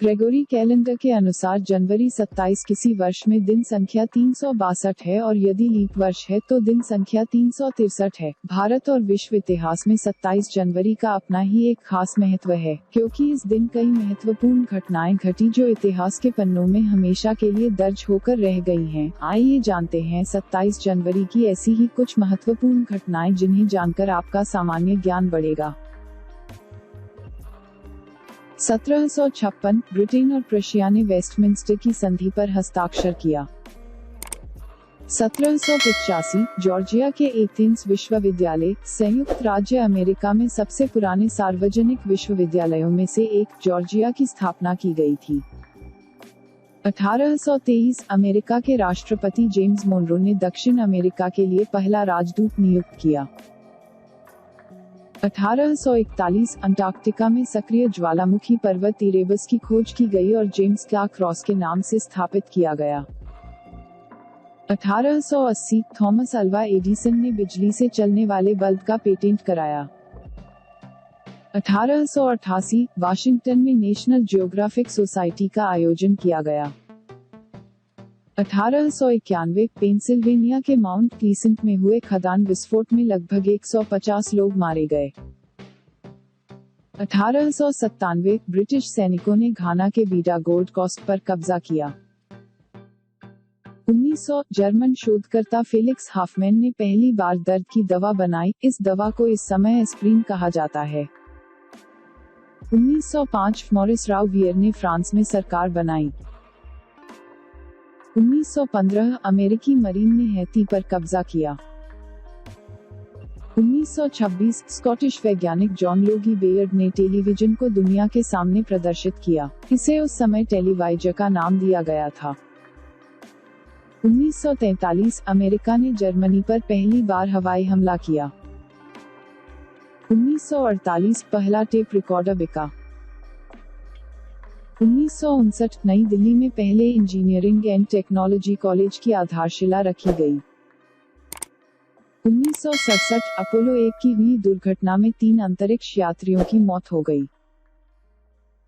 Gregory calendar के अनुसार जनवरी 27 किसी वर्ष में दिन संख्या 362 है और यदि लीप वर्ष है तो दिन संख्या 363 है। भारत और विश्व इतिहास में 27 जनवरी का अपना ही एक खास महत्व है, क्योंकि इस दिन कई महत्वपूर्ण घटनाएं घटी जो इतिहास के पन्नों में हमेशा के लिए दर्ज होकर रह गई हैं। आइए जानते हैं 27 जनवरी की ऐसी ही कुछ महत्वपूर्ण घटनाएं जिन्हें जानकर आपका सामान्य ज्ञान बढ़ेगा। 1756 ब्रिटेन और प्रशिया ने वेस्टमिंस्टर की संधि पर हस्ताक्षर किया। 1785 जॉर्जिया के एथेंस विश्वविद्यालय संयुक्त राज्य अमेरिका में सबसे पुराने सार्वजनिक विश्वविद्यालयों में से एक जॉर्जिया की स्थापना की गई थी। 1823 अमेरिका के राष्ट्रपति जेम्स मोनरो ने दक्षिण अमेरिका के लिए पहला राजदूत नियुक्त किया। 1841 अंटार्कटिका में सक्रिय ज्वालामुखी पर्वत इरेबस की खोज की गई और जेम्स क्लार्क रॉस के नाम से स्थापित किया गया। 1880 थॉमस अल्वा एडिसन ने बिजली से चलने वाले बल्ब का पेटेंट कराया। 1888 वाशिंगटन में नेशनल जियोग्राफिक सोसाइटी का आयोजन किया गया। 1891 पेंसिल्वेनिया के माउंट प्लीसेंट में हुए खदान विस्फोट में लगभग 150 लोग मारे गए। 1897 ब्रिटिश सैनिकों ने घाना के बीडा गोल्ड कोस्ट पर कब्जा किया। 1900 जर्मन शोधकर्ता फेलिक्स हाफमैन ने पहली बार दर्द की दवा बनाई। इस दवा को इस समय एस्प्रिन कहा जाता है। 1905 मॉरिस राउवियर ने फ्रांस में सरकार बनाई। 1915 अमेरिकी मरीन ने हैती पर कब्जा किया। 1926 स्कॉटिश वैज्ञानिक जॉन लोगी बेयर्ड ने टेलीविजन को दुनिया के सामने प्रदर्शित किया। इसे उस समय टेलीवाइजर का नाम दिया गया था। 1943 अमेरिका ने जर्मनी पर पहली बार हवाई हमला किया। 1948 पहला टेप रिकॉर्डर बिका। 1959 नई दिल्ली में पहले इंजीनियरिंग एंड टेक्नोलॉजी कॉलेज की आधारशिला रखी गई। 1967 अपोलो 1 की हुई दुर्घटना में 3 अंतरिक्ष यात्रियों की मौत हो गई।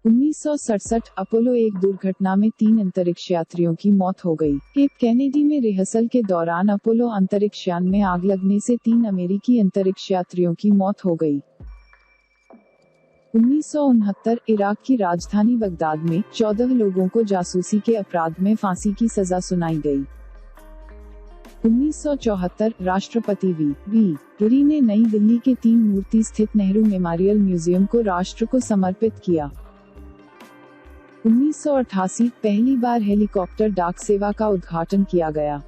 1967 अपोलो 1 दुर्घटना में 3 अंतरिक्ष यात्रियों की मौत हो गई। केप कैनेडी में रिहर्सल के दौरान अपोलो अंतरिक्ष यान में आग लगने से 3 अमेरिकी अंतरिक्ष यात्रियों की मौत हो गई। 1969 इराक की राजधानी बगदाद में 14 लोगों को जासूसी के अपराध में फांसी की सजा सुनाई गई। 1974 राष्ट्रपति वी गिरी ने नई दिल्ली के 3 मूर्ति स्थित नेहरू मेमोरियल म्यूजियम को राष्ट्र को समर्पित किया। 1988 पहली बार हेलीकॉप्टर डाक सेवा का उद्घाटन किया गया।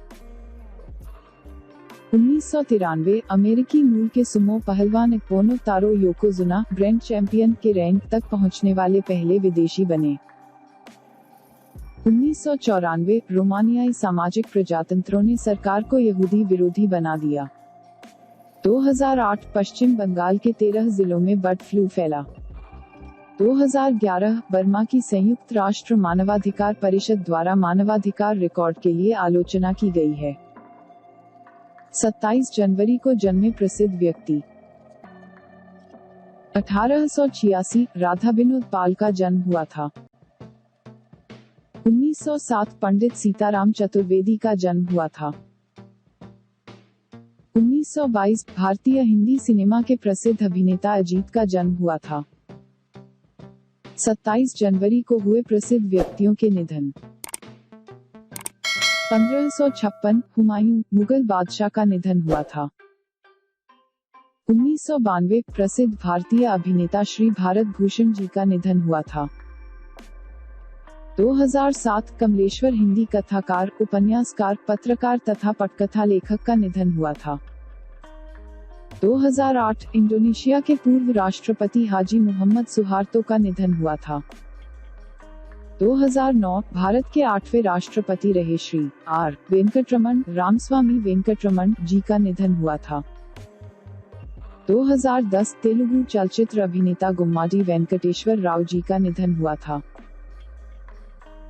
1993 अमेरिकी मूल के सुमो पहलवान इक्बोनो तारो योकोजुना ग्रैंड चैंपियन के रैंक तक पहुंचने वाले पहले विदेशी बने। 1994 रोमानियाई सामाजिक प्रजातंत्रों ने सरकार को यहूदी विरोधी बना दिया। 2008 पश्चिम बंगाल के 13 जिलों में बर्ड फ्लू फैला। 2011 बर्मा की संयुक्त राष्ट्र मानवाधिकार परिषद द्वारा मानवाधिकार रिकॉर्ड के लिए आलोचना की गई है। 27 जनवरी को जन्मे प्रसिद्ध व्यक्ति। 1886 राधा विनोद पाल का जन्म हुआ था। 1907 पंडित सीताराम चतुर्वेदी का जन्म हुआ था। 1922 भारतीय हिंदी सिनेमा के प्रसिद्ध अभिनेता अजीत का जन्म हुआ था। 27 जनवरी को हुए प्रसिद्ध व्यक्तियों के निधन। 1556 हुमायूं मुगल बादशाह का निधन हुआ था। 1992 प्रसिद्ध भारतीय अभिनेता श्री भारत भूषण जी का निधन हुआ था। 2007 कमलेश्वर हिंदी कथाकार, उपन्यासकार, पत्रकार तथा पटकथा लेखक का निधन हुआ था। 2008 इंडोनेशिया के पूर्व राष्ट्रपति हाजी मोहम्मद सुहार्तो का निधन हुआ था। 2009 भारत के 8वें राष्ट्रपति रहे श्री आर वेंकटरमण रामस्वामी वेंकटरमण जी का निधन हुआ था। 2010 तेलुगु चलचित्र अभिनेता गुम्माडी वेंकटेश्वर राव जी का निधन हुआ था।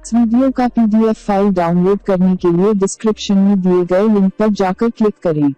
इस वीडियो का PDF फाइल डाउनलोड करने के लिए डिस्क्रिप्शन में दिए गए लिंक पर जाकर क्लिक करें।